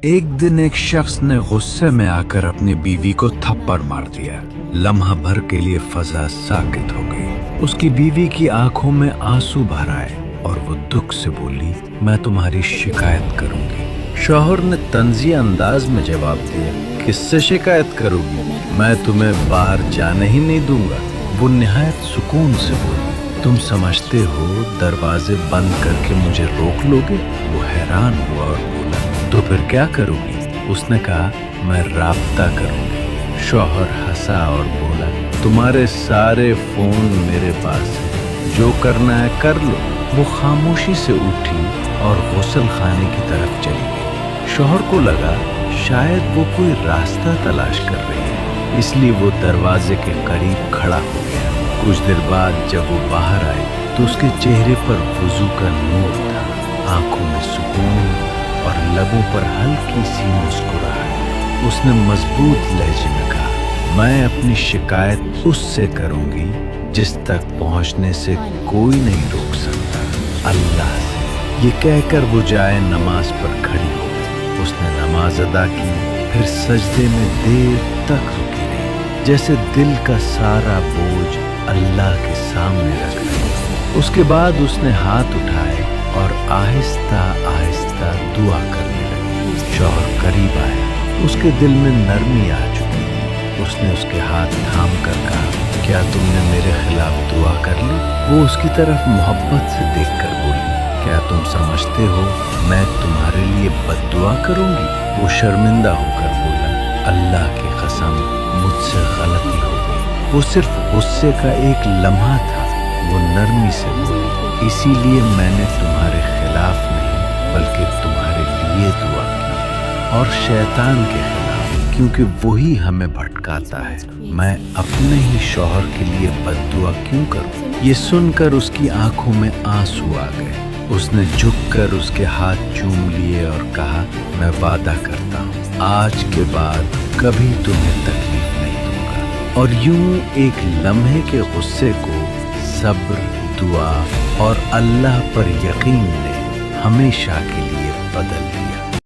एक दिन एक शख्स ने गुस्से में आकर अपनी बीवी को थप्पड़ मार दिया। लम्हा भर के लिए फजा साकित हो गई। उसकी बीवी की आंखों में आंसू भर आए और वो दुख से बोली, मैं तुम्हारी शिकायत करूंगी। शौहर ने तंज़िया अंदाज में जवाब दिया, किससे शिकायत करूंगी? मैं तुम्हें बाहर जाने ही नहीं दूंगा। वो निहायत सुकून से बोली, तुम समझते हो दरवाजे बंद करके मुझे रोक लोगे? वो हैरान हुआ और बोला, तो फिर क्या करूंगी? उसने कहा, मैं राब्ता करूंगी। शौहर हंसा और बोला, तुम्हारे सारे फोन मेरे पास हैं, जो करना है कर लो। वो खामोशी से उठी और गुस्ल खाने की तरफ चली गई। शौहर को लगा शायद वो कोई रास्ता तलाश कर रही है, इसलिए वो दरवाजे के करीब खड़ा हो गया। कुछ देर बाद जब वो बाहर आए तो उसके चेहरे पर वुजू का नूर था, आंखों में सुकून और लबों पर हल्की सी मुस्कुराहट। उसने मजबूत लहजे में कहा, मैं अपनी शिकायत उससे करूंगी जिस तक पहुंचने से कोई नहीं रोक सकता, अल्लाह से। ये कहकर वो जाए नमाज पर खड़ी हो गई। उसने नमाज अदा की, फिर सजदे में देर तक रुकी रही, जैसे दिल का सारा बोझ अल्लाह के सामने रख रही। उसके बाद उसने हाथ उठाए और आहिस्ता आहिस्ता दुआ करने लगी। शौहर करीब आए, उसके दिल में नरमी आ चुकी। उसने उसके हाथ थाम कर कहा, क्या तुमने मेरे खिलाफ दुआ कर ली? वो उसकी तरफ मोहब्बत से देखकर बोली, क्या तुम समझते हो मैं तुम्हारे लिए बद्दुआ करूंगी? वो शर्मिंदा होकर बोला, अल्लाह की कसम मुझसे गलती हो गई। वो सिर्फ गुस्से का एक लम्हा था। वो नरमी से बोली, इसीलिए मैंने तुम्हारे खिलाफ नहीं बल्कि तुम्हारे लिए दुआ की, और शैतान के खिलाफ, क्योंकि वही हमें भटकाता है। मैं अपने ही शौहर के लिए बद्दुआ क्यों करूं? ये सुनकर उसकी आंखों में आंसू आ गए। उसने झुककर उसके हाथ चूम लिए और कहा, मैं वादा करता हूँ आज के बाद कभी तुम्हें तकलीफ नहीं दूंगा। और यूं एक लम्हे के गुस्से को सब्र, दुआ और अल्लाह पर यकीन ने हमेशा के लिए बदल दिया।